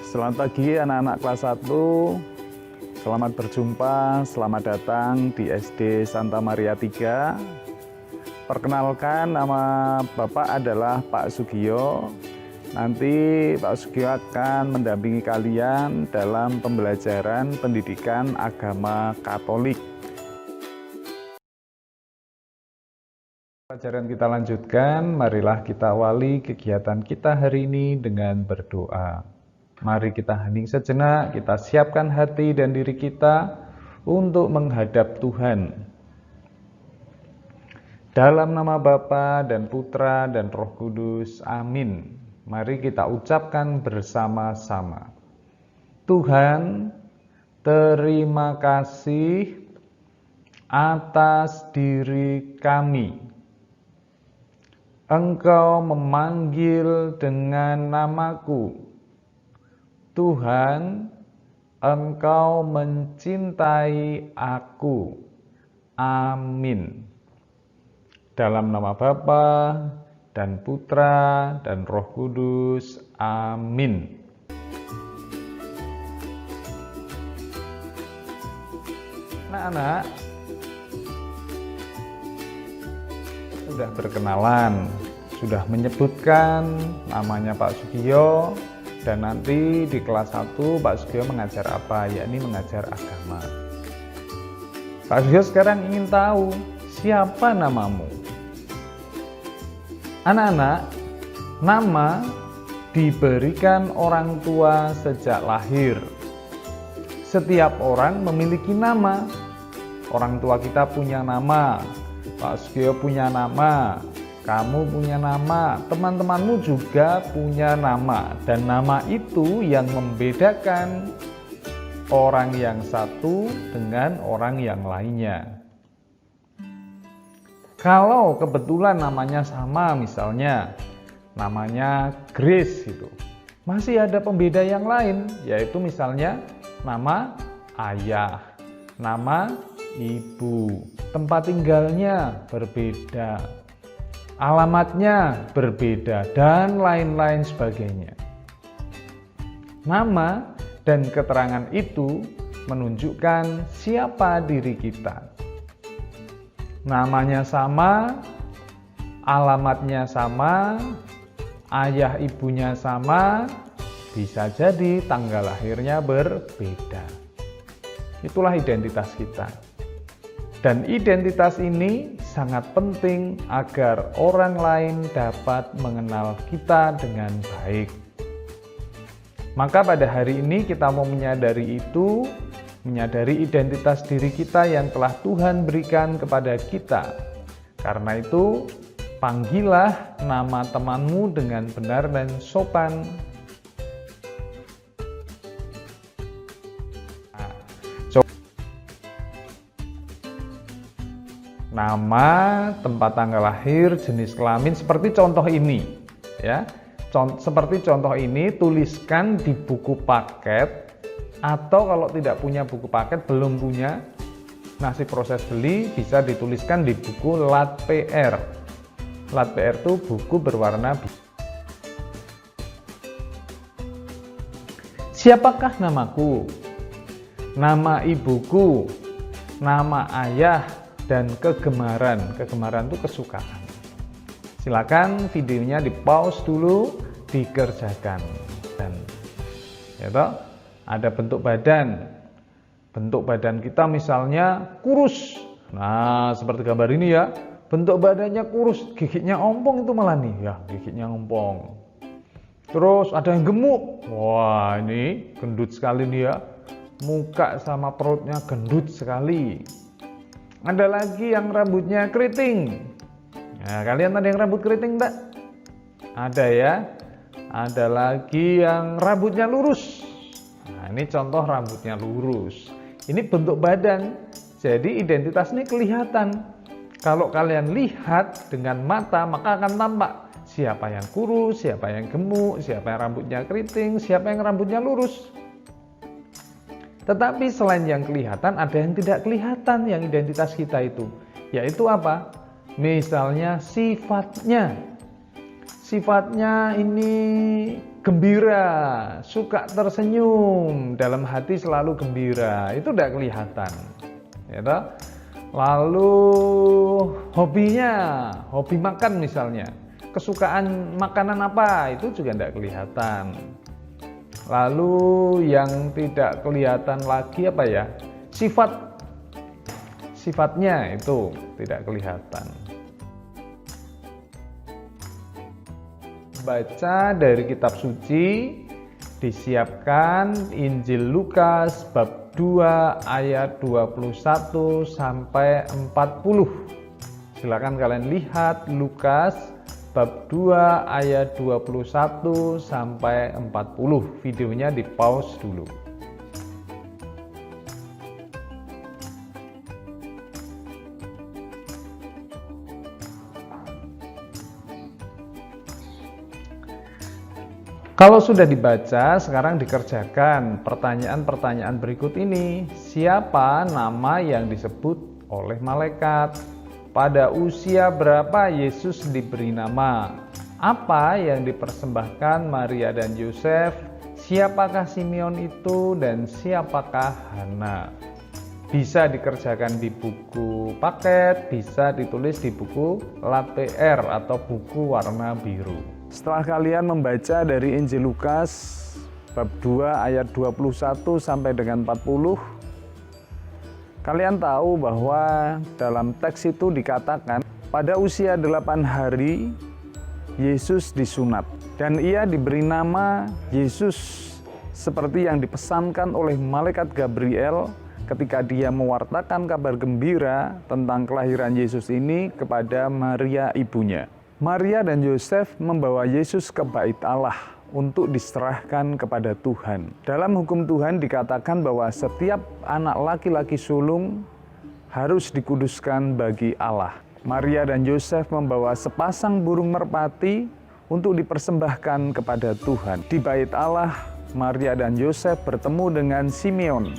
Selamat pagi anak-anak kelas 1. Selamat berjumpa, selamat datang di SD Santa Maria 3. Perkenalkan, nama Bapak adalah Pak Sugiyo. Nanti Pak Sugiyo akan mendampingi kalian dalam pembelajaran pendidikan agama Katolik. Pelajaran kita lanjutkan, marilah kita awali kegiatan kita hari ini dengan berdoa. Mari kita hening sejenak, kita siapkan hati dan diri kita untuk menghadap Tuhan. Dalam nama Bapa dan Putra dan Roh Kudus, amin. Mari kita ucapkan bersama-sama. Tuhan, terima kasih atas diri kami. Engkau memanggil dengan namaku. Tuhan, Engkau mencintai aku. Amin. Dalam nama Bapa dan Putra dan Roh Kudus. Amin. Anak-anak, sudah berkenalan, sudah menyebutkan namanya Pak Sugiyo. Dan nanti di kelas 1 Pak Sugiyo mengajar apa? Yakni mengajar agama. Pak Sugiyo sekarang ingin tahu siapa namamu. Anak-anak, nama diberikan orang tua sejak lahir. Setiap orang memiliki nama. Orang tua kita punya nama, Pak Sugiyo punya nama, kamu punya nama, teman-temanmu juga punya nama. Dan nama itu yang membedakan orang yang satu dengan orang yang lainnya. Kalau kebetulan namanya sama, misalnya namanya Grace itu, masih ada pembeda yang lain, yaitu misalnya nama ayah, nama ibu, tempat tinggalnya berbeda, alamatnya berbeda, dan lain-lain sebagainya. Nama dan keterangan itu menunjukkan siapa diri kita. Namanya sama, alamatnya sama, ayah ibunya sama, bisa jadi tanggal lahirnya berbeda. Itulah identitas kita. Dan identitas ini sangat penting agar orang lain dapat mengenal kita dengan baik. Maka pada hari ini kita mau menyadari itu, menyadari identitas diri kita yang telah Tuhan berikan kepada kita. Karena itu, panggillah nama temanmu dengan benar dan sopan. Nama, tempat tanggal lahir, jenis kelamin, seperti contoh ini, ya. Seperti contoh ini, tuliskan di buku paket, atau kalau tidak punya buku paket, belum punya, masih proses beli, bisa dituliskan di buku Lat PR. Lat PR itu buku berwarna biru. Siapakah namaku? Nama ibuku, nama ayah, dan kegemaran. Kegemaran itu kesukaan. Silakan videonya di pause dulu, dikerjakan. Dan ya toh, ada bentuk badan. Bentuk badan kita misalnya kurus. Nah, seperti gambar ini ya. Bentuk badannya kurus, giginya ompong itu malah nih ya, giginya ompong. Terus ada yang gemuk. Wah, ini gendut sekali nih ya. Muka sama perutnya gendut sekali. Ada lagi yang rambutnya keriting. Nah, kalian ada yang rambut keriting enggak? Ada ya. Ada lagi yang rambutnya lurus. Nah, ini contoh rambutnya lurus. Ini bentuk badan. Jadi identitas ini kelihatan. Kalau kalian lihat dengan mata, maka akan tampak siapa yang kurus, siapa yang gemuk, siapa yang rambutnya keriting, siapa yang rambutnya lurus. Tetapi selain yang kelihatan, ada yang tidak kelihatan yang identitas kita itu. Yaitu apa? Misalnya sifatnya. Sifatnya ini gembira, suka tersenyum, dalam hati selalu gembira, itu tidak kelihatan. Ya toh? Lalu hobinya, hobi makan misalnya, kesukaan makanan apa, itu juga tidak kelihatan. Lalu yang tidak kelihatan lagi apa ya? Sifatnya itu tidak kelihatan. Baca dari kitab suci, disiapkan Injil Lukas bab 2 ayat 21 sampai 40. Silakan kalian lihat Lukas bab 2 ayat 21 sampai 40. Videonya di pause dulu. Kalau sudah dibaca, sekarang dikerjakan pertanyaan-pertanyaan berikut ini. Siapa nama yang disebut oleh malaikat? Pada usia berapa Yesus diberi nama? Apa yang dipersembahkan Maria dan Yosef? Siapakah Simeon itu dan siapakah Hana? Bisa dikerjakan di buku paket, bisa ditulis di buku LPR atau buku warna biru. Setelah kalian membaca dari Injil Lukas bab 2 ayat 21 sampai dengan 40, kalian tahu bahwa dalam teks itu dikatakan pada usia 8 hari Yesus disunat dan ia diberi nama Yesus seperti yang dipesankan oleh malaikat Gabriel ketika dia mewartakan kabar gembira tentang kelahiran Yesus ini kepada Maria ibunya. Maria dan Yosef membawa Yesus ke bait Allah untuk diserahkan kepada Tuhan. Dalam hukum Tuhan dikatakan bahwa setiap anak laki-laki sulung harus dikuduskan bagi Allah. Maria dan Yosef membawa sepasang burung merpati untuk dipersembahkan kepada Tuhan. Di bait Allah, Maria dan Yosef bertemu dengan Simeon,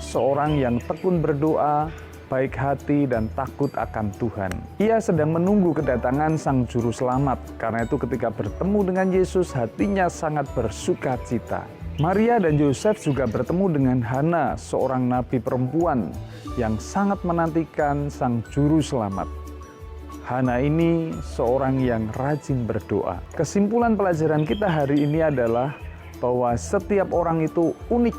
seorang yang tekun berdoa, baik hati dan takut akan Tuhan. Ia sedang menunggu kedatangan Sang Juru Selamat. Karena itu ketika bertemu dengan Yesus, hatinya sangat bersuka cita. Maria dan Yosef juga bertemu dengan Hana, seorang nabi perempuan yang sangat menantikan Sang Juru Selamat. Hana ini seorang yang rajin berdoa. Kesimpulan pelajaran kita hari ini adalah bahwa setiap orang itu unik.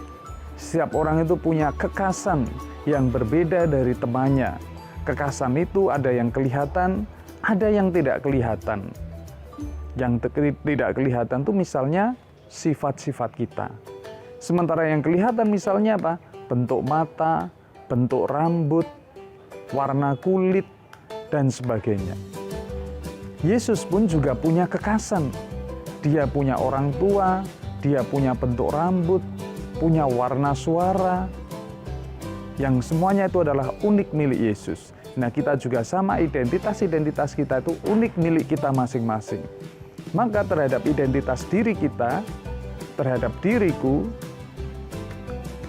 Setiap orang itu punya kekhasan yang berbeda dari temannya. Kekhasan itu ada yang kelihatan, ada yang tidak kelihatan. Yang tidak kelihatan itu misalnya sifat-sifat kita. Sementara yang kelihatan misalnya apa? Bentuk mata, bentuk rambut, warna kulit, dan sebagainya. Yesus pun juga punya kekhasan. Dia punya orang tua, dia punya bentuk rambut, punya warna suara, yang semuanya itu adalah unik milik Yesus. Nah, kita juga sama, identitas kita itu unik milik kita masing-masing. Maka terhadap identitas diri kita, terhadap diriku,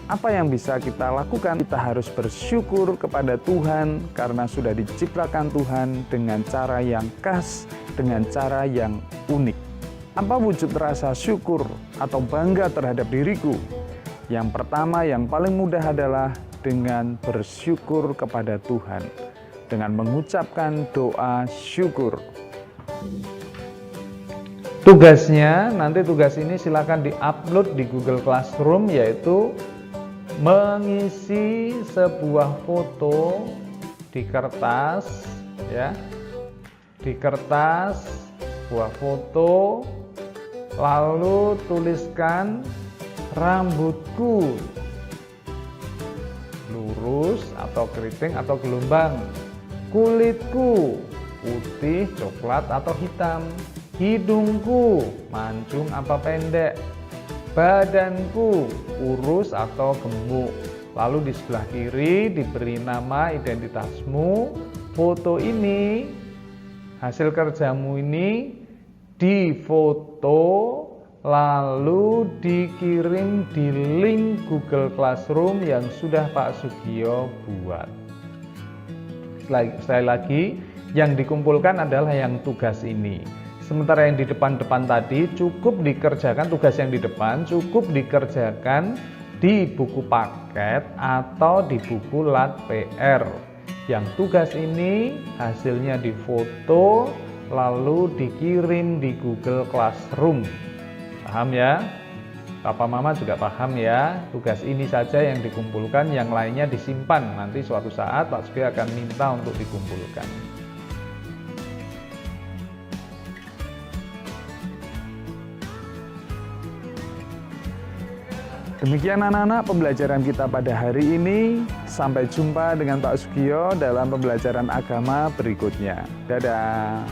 apa yang bisa kita lakukan? Kita harus bersyukur kepada Tuhan karena sudah diciptakan Tuhan dengan cara yang khas, dengan cara yang unik. Apa wujud rasa syukur atau bangga terhadap diriku? Yang pertama, yang paling mudah adalah dengan bersyukur kepada Tuhan, dengan mengucapkan doa syukur. Tugasnya, nanti tugas ini silakan di-upload di Google Classroom, yaitu mengisi sebuah foto di kertas, ya, di kertas, sebuah foto, lalu tuliskan rambutku lurus atau keriting atau gelombang, kulitku putih, coklat atau hitam, hidungku mancung apa pendek, badanku kurus atau gemuk. Lalu di sebelah kiri diberi nama identitasmu. Foto ini, hasil kerjamu ini difoto lalu dikirim di link Google Classroom yang sudah Pak Sugio buat. Sekali lagi, yang dikumpulkan adalah yang tugas ini. Sementara yang di depan-depan tadi cukup dikerjakan, tugas yang di depan cukup dikerjakan di buku paket atau di buku lat PR. Yang tugas ini hasilnya difoto lalu dikirim di Google Classroom. Paham ya? Papa Mama juga paham ya. Tugas ini saja yang dikumpulkan, yang lainnya disimpan. Nanti suatu saat Pak Sugi akan minta untuk dikumpulkan. Demikian anak-anak pembelajaran kita pada hari ini. Sampai jumpa dengan Pak Sugio dalam pembelajaran agama berikutnya. Dadah.